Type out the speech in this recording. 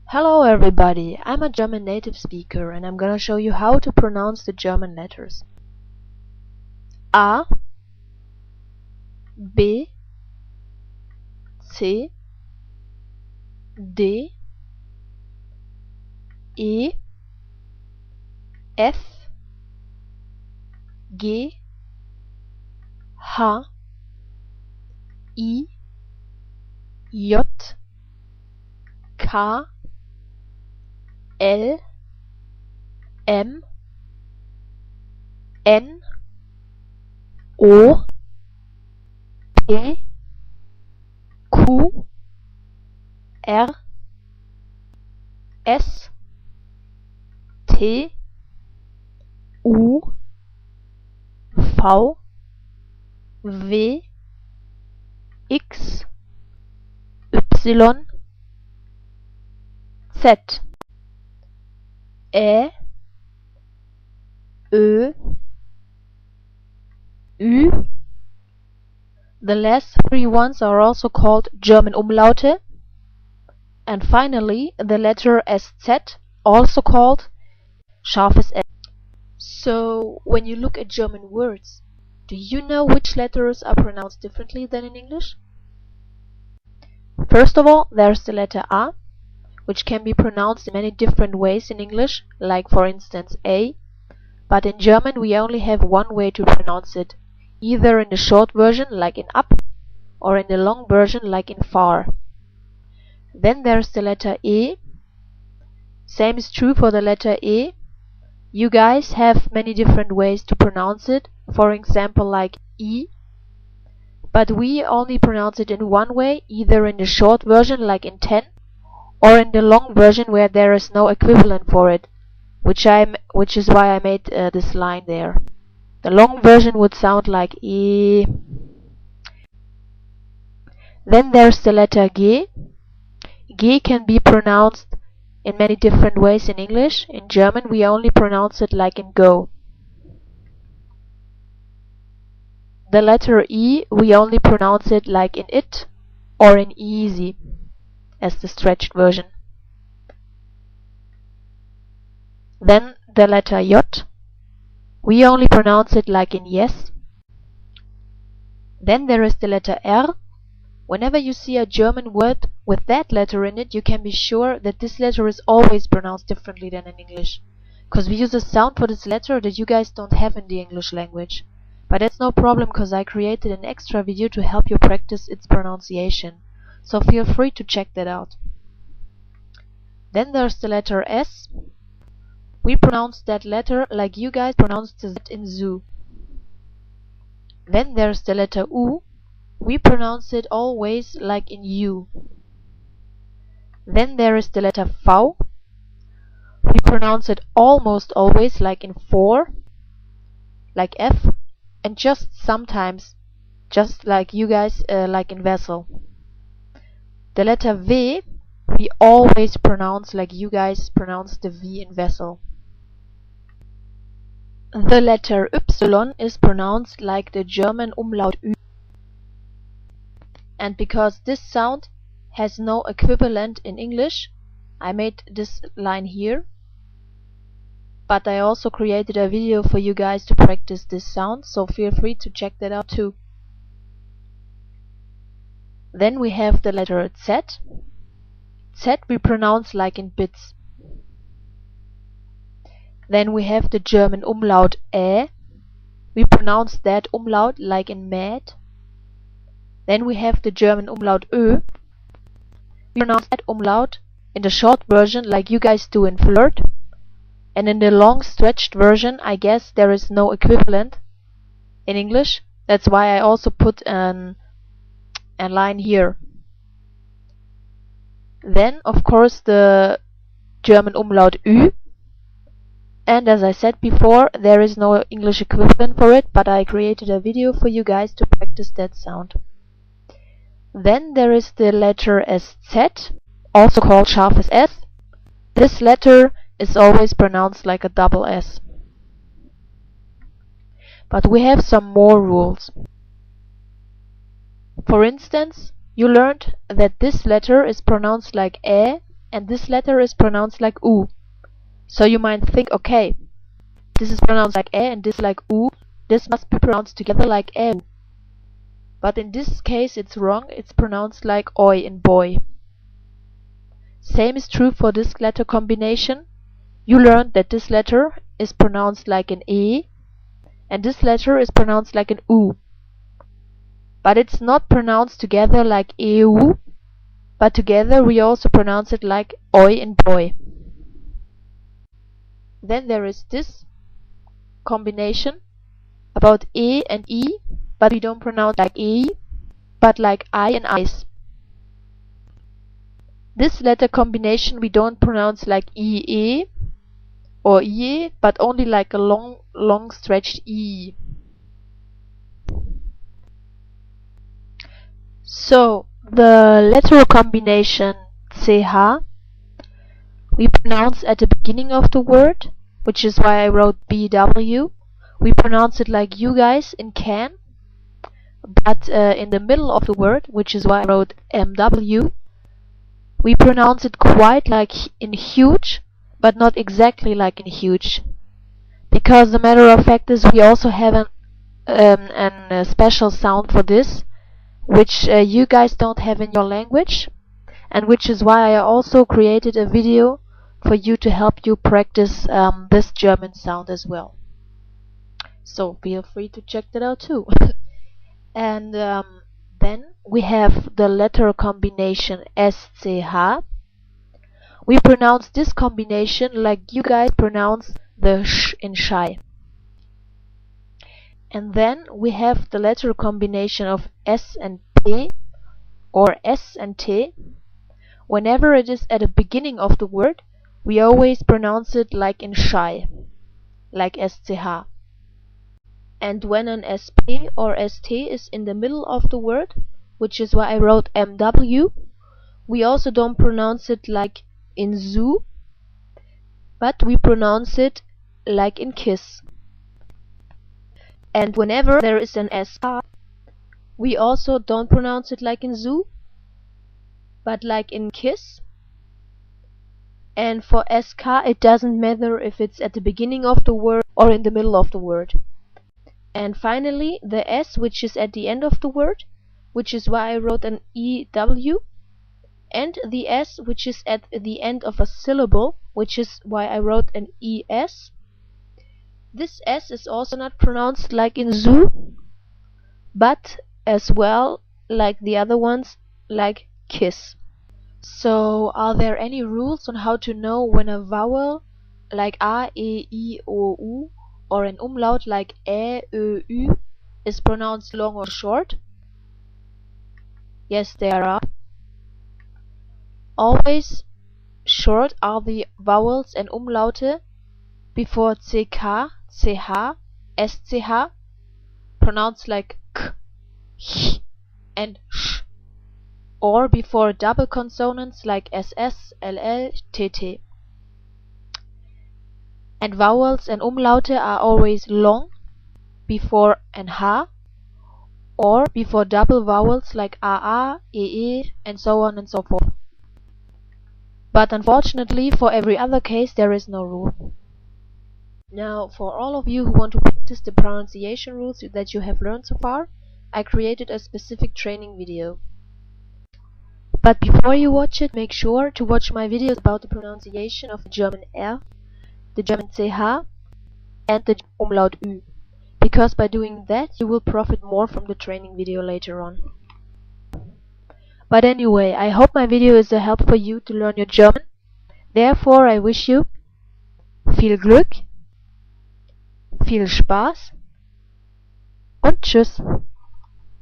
Hello everybody, I'm a German native speaker and I'm gonna show you how to pronounce the German letters. A, B, C, D, E, F, G, H, I, J, K, L, M, N, O, P, Q, R, S, T, U, V, W, X, Y, Z, Ä, Ö, Ü. The last three ones are also called German Umlaute. And finally, the letter SZ, also called scharfes S. So, when you look at German words, do you know which letters are pronounced differently than in English? First of all, there's the letter A, which can be pronounced in many different ways in English, like for instance A, but in German we only have one way to pronounce it, either in the short version like in up, or in the long version like in far. Then there's the letter E. Same is true for the letter E. You guys have many different ways to pronounce it, for example like E, but we only pronounce it in one way, either in the short version like in 10, or in the long version where there is no equivalent for it, which is why I made this line there. The long version would sound like E. Then there's the letter G. G can be pronounced in many different ways in English. In German we only pronounce it like in go. The letter E, we only pronounce it like in it or in easy as the stretched version. Then the letter J, we only pronounce it like in yes. Then there is the letter R. Whenever you see a German word with that letter in it, you can be sure that this letter is always pronounced differently than in English, because we use a sound for this letter that you guys don't have in the English language. But that's no problem, because I created an extra video to help you practice its pronunciation, so feel free to check that out. Then there's the letter S. We pronounce that letter like you guys pronounce the Z in zoo. Then there's the letter U. We pronounce it always like in you. Then there is the letter V. We pronounce it almost always like in for, like F, and just sometimes, just like you guys, like in vessel. The letter V, we always pronounce like you guys pronounce the V in vessel. The letter Y is pronounced like the German umlaut Ü. And because this sound has no equivalent in English, I made this line here. But I also created a video for you guys to practice this sound, so feel free to check that out too. Then we have the letter Z. Z we pronounce like in bits. Then we have the German umlaut Ä. We pronounce that umlaut like in mad. Then we have the German umlaut Ö. We pronounce that umlaut in the short version like you guys do in flirt. And in the long stretched version, I guess there is no equivalent in English. That's why I also put a line here. Then, of course, the German umlaut Ü. And as I said before, there is no English equivalent for it, but I created a video for you guys to practice that sound. Then there is the letter SZ, also called scharfes S. This letter is always pronounced like a double S. But we have some more rules. For instance, you learned that this letter is pronounced like Ä and this letter is pronounced like U. So you might think, okay, this is pronounced like and this like U, this must be pronounced together like E. But in this case it's wrong, it's pronounced like Oi in boy. Same is true for this letter combination. You learned that this letter is pronounced like an E, and this letter is pronounced like an U. But it's not pronounced together like EU, but together we also pronounce it like Oi in boy. Then there is this combination about E and E, but we don't pronounce like E, but like I and ice. This letter combination we don't pronounce like IE or IE, but only like a long stretched E. So the letter combination CH we pronounce at the beginning of the word, which is why I wrote BW. We pronounce it like you guys in can, but in the middle of the word, which is why I wrote MW, we pronounce it quite like in huge, but not exactly like in huge. Because the matter of fact is we also have a special sound for this, which you guys don't have in your language, and which is why I also created a video for you to help you practice this German sound as well. So feel free to check that out too. And then we have the letter combination SCH. We pronounce this combination like you guys pronounce the sh in shy. And then we have the letter combination of S and T, or S and T. Whenever it is at the beginning of the word, we always pronounce it like in shy, like SCH. And when an SP or ST is in the middle of the word, which is why I wrote MW, we also don't pronounce it like in zoo, but we pronounce it like in kiss. And whenever there is an SK, we also don't pronounce it like in zoo, but like in kiss. And for SK it doesn't matter if it's at the beginning of the word or in the middle of the word. And finally the S, which is at the end of the word, which is why I wrote an EW, and the S, which is at the end of a syllable, which is why I wrote an ES. This S is also not pronounced like in zoo, but as well like the other ones, like kiss. So are there any rules on how to know when a vowel like A, E, I, O, U or an umlaut like Ä, Ö, Ü is pronounced long or short? Yes, there are. Always short are the vowels and umlaute before CK, CH, SCH, pronounced like K, H and Sh, or before double consonants like SS, LL, TT. And vowels and umlaute are always long before an H, or before double vowels like AA, EE, and so on and so forth. But unfortunately, for every other case there is no rule. Now, for all of you who want to practice the pronunciation rules that you have learned so far, I created a specific training video. But before you watch it, make sure to watch my videos about the pronunciation of the German R, the German CH, and the umlaut Ü, because by doing that you will profit more from the training video later on. But anyway, I hope my video is a help for you to learn your German. Therefore, I wish you viel Glück, viel Spaß und tschüss.